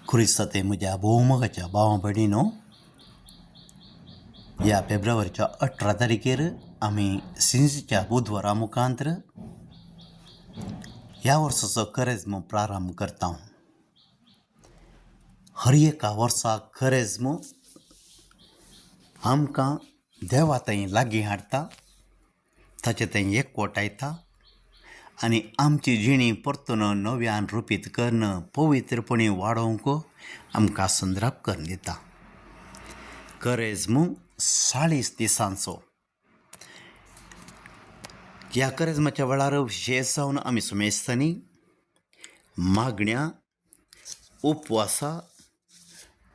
क्रिस्ताते म्हज्या भोवमगाच्या भावां भयणीनो, ह्या फेब्रुवारीच्या 18 तारखेर आमी सिंजच्या बुधवारा मुखांतर ह्या वर्साचो करेजमो प्रारंभ करता. हर एका वर्साक करेजमो आमकां देवा थंय लागीं हाडटा, ताचे थंय एकवटायता आनी आमची जिणी परतून नव्यान रुपीत करून पवित्रपणी वाडोवंक आमकां संद्राप करून दिता. करेजमो 40 दिसांचो. ह्या करेजमाच्या वेळार विशेश जावन आमी सुमेस्तांनी मागण्या, उपवासा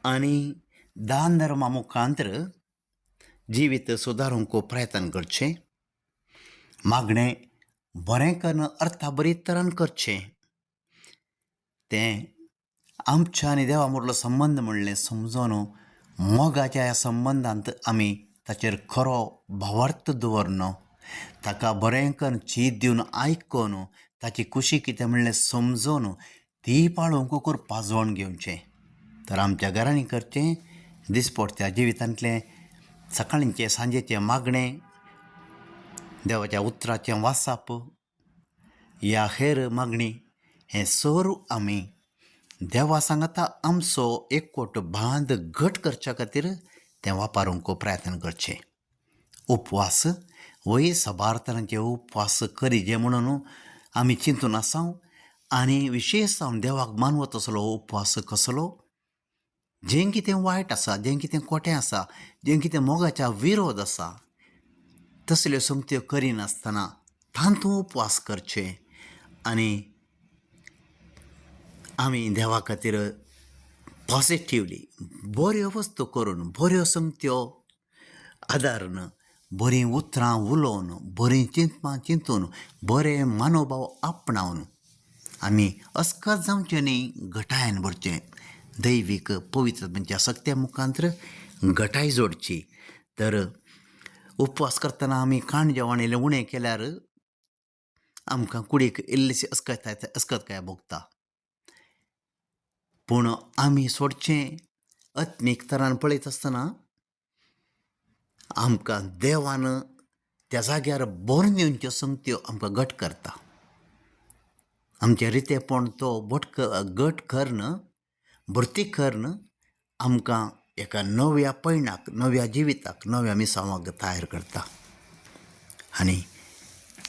आनी दान धर्मा मुखांतर जिवीत सुदारूंक प्रयत्न करचें. मागणें बरें करून अर्था बरी तरान करचें. तें आमच्या आनी देवा मदलो संबंद म्हणलें समजून मोगाच्या ह्या संबंदांत आमी ताचेर खरो भावार्थ दवरून ताका बरें करून चीत दिवन आयकून ताची खुशी कितें म्हणलें समजून ती पाळोवंक करपा जोण घेवचें. तर आमच्या घरांनी करचें दिसपट्ट्या जिवितांतलें सकाळींचें सांजेचें मागणें, देवाच्या उतराचें वाचप, ह्या हेर मागणी हें सरू आमी देवा सांगता आमचो एकवट बांद घट करच्या खातीर तें वापरूंक प्रयत्न करचें. उपवास वय सबारतनाचे उपवास करीजे म्हणून आमी चिंतून आसा आनी विशेश जावन देवाक मानवो तसलो उपवास कसलो, जें कितें वायट आसा, जें कितें खोटें आसा, जें कितें मोगाच्या विरोध आसा, तसल्यो संगत्यो करिनासतना तांतूं उपवास करचें आनी आमी देवा खातीर पॉजिटिवली बऱ्यो वस्तू करून, बऱ्यो संगत्यो आदारून, बरीं उतरां उलोवन, बरीं चिंतपां चिंतून, बरें मनोभाव आपणावन आमी अस्कत जावचें न्ही, घटायेन भरचें. दैवीक पवित्र म्हणजे सत्या मुखांतर घटाय जोडची. तर उपवास करतना आमी खाण जेवण इल्लें उणें केल्यार आमकां कुडीक इल्लीशी अस्कताय भोगता. पूण आमी सोडचें आत्मीक तरान पळयत आसतना आमकां देवान त्या जाग्यार बरें दिवच्यो संगत्यो आमकां घट करता. आमचें रितेपण तो घट करून, भरती करून आमकां एका नव्या पैणाक, नव्या जिविताक, नव्या मिसावाक तयार करता. आनी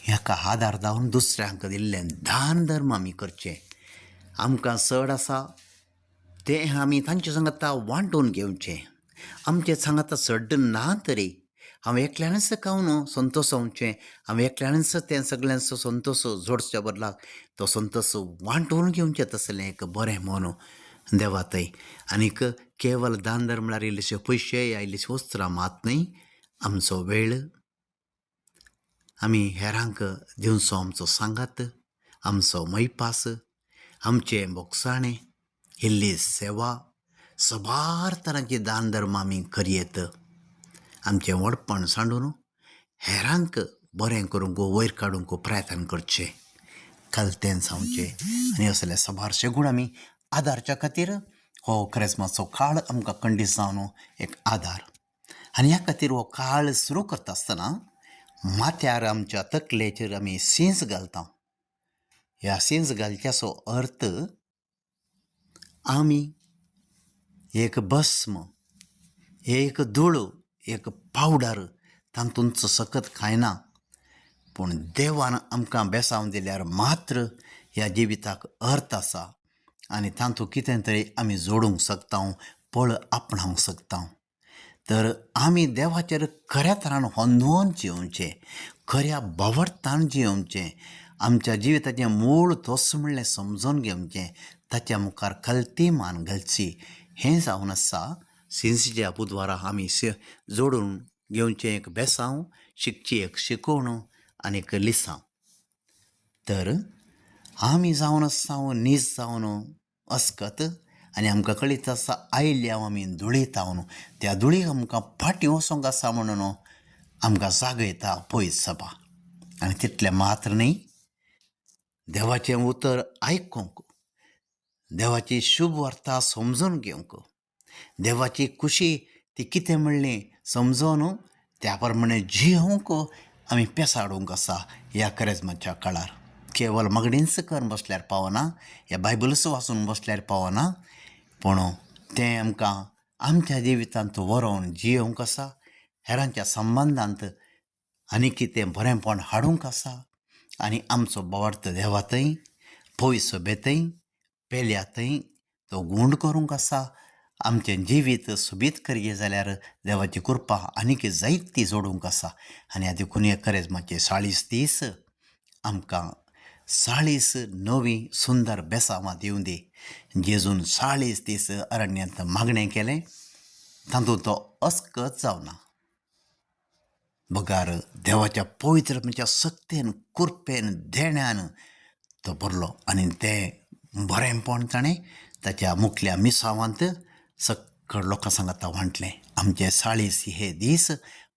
हेका आदार जावन दुसऱ्यांक दिल्लें दान धर्म आमी करचें. आमकां सड आसा तें आमी तांचे सांगता वांटून घेवचें. आमचें सांगता सड्ड ना तरी हांव एकल्यानच खावन संतोशवचें, हांव एकल्यानच तें सगळ्यांचो संतोश जोडच्या बदलाक तो संतोश वांटून घेवचें. तसलें एक बरें मन देवा थंय. आनीक केवल दान धर्म म्हळ्यार इल्लेशे पयशे या इल्लीशी वस्त्रां मात न्हय, आमचो वेळ आमी हेरांक दिवचो, आमचो सांगात, आमचो मैपास, आमचें बोगसाणें, इल्ली सेवा, सबार तरांची दान धर्म आमी करयेत. आमचें व्हडपण सांडून हेरांक बरें करूंक वयर काडूंक प्रयत्न करचें, खालतें जावचें. आनी असले सबारशे गूण आमी आदारच्या खातीर हो क्रिसमसाचो काळ आमकां खंडीत जावन एक आदार. आनी ह्या खातीर हो काळ सुरू करता आसतना माथ्यार आमच्या तकलेचेर आमी सींज घालता. ह्या सींज घालच्याचो अर्थ आमी एक भस्म, एक धूळ, एक पावडर तातूंत सकत खायना. पूण देवान आमकां बेसांव दिल्यार मात्र ह्या जिविताक अर्थ आसा आनी तातूंत कितें तरी आमी जोडूंक शकता, पळ आपणावंक शकता. तर आमी देवाचेर खऱ्या तरान होंदून जियोवचें, खऱ्या भावार्थान जियोवचें, आमच्या जिविताचें मूळ तोस म्हणलें समजून घेवचें, ताच्या मुखार खालती मान घालची. हें जावन आसा सिंजच्या बुधवारा आमी जोडून घेवचें एक बेसांव, शिकची एक शिकोवण आनी एक लिसांव. तर आमी जावन आसा नीज जावन अस्कत आनी आमकां कळीत आसा आयल्या आमी धुळीत आवन त्या धुळीक आमकां फाटीं वचोंक आसा म्हणून आमकां जागयता पयस सभा. आनी तितलें मात्र न्ही, देवाचें उतर आयकूंक, देवाची शुभ वार्ता समजून घेवंक, देवाची खुशी ती कितें म्हणली समजून त्या प्रमाणे जियोंक आमी पेसाडूंक आसा ह्या करेजमाच्या काळार. केवळ मागणीच करून बसल्यार पावना, ह्या बायबलच वाचून बसल्यार पावना, पूण तें आमकां आमच्या जिवितांत व्हरोन जियोंक आसा. हेरांच्या संबंदांत आनी कितें बरेंपण हाडूंक आसा आनी आमचो भावार्थ देवातय पय सभेतय पेल्यातय तो गूण करूंक आसा. आमचें जिवीत सुबीत करचें जाल्यार देवाची कृपा आनीक जायत ती जोडूंक आसा. आनी ह्या देखून हे करेजमाचे 40 दीस आमकां 40 नवीं सुंदर बेसांवां दिवं दी. जेजून 40 दीस अरण्यांत मागणें केलें, तातूंत तो अस्कच जावना. बगार देवाच्या पवित्र म्हणजे सक्तेन कृपेन देण्यान तो भरलो आनी तें बरेंपण ताणें ताच्या मुखल्या मिसावांत सक्कळ लोकां सांगाता वांटलें. आमचे 40 हे दीस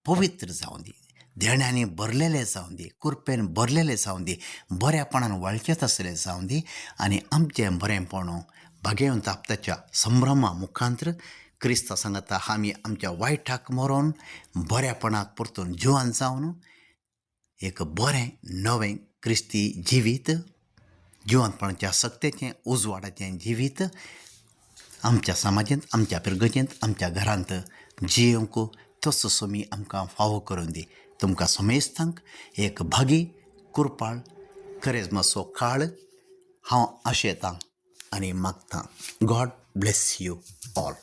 पवित्र जावं दी, देण्यांनी भरलेले जावं दी, कृपेन भरलेले जावं दी, बऱ्यापणान वळखेत आसले जावं दी आनी आमचें बरेंपण भाग्यवंत तापताच्या संभ्रमा मुखांत्र क्रिस्ता सांगता आमी आमच्या वायटाक मरोन बऱ्यापणाक परतून जिवान जावन एक बरें नवें क्रिस्ती जिवीत, जिवंतपणाच्या सक्तेचें उजवाडाचें जिवीत आमच्या समाजांत, आमच्या पिरगजेंत, आमच्या घरांत जियोंक तसो सोमी आमकां फावो करून दी. तुमकां समेस्तांक एक भागी कृपाळ करेजमाचो काळ हांव आशेतां आनी मागतां. God bless you all.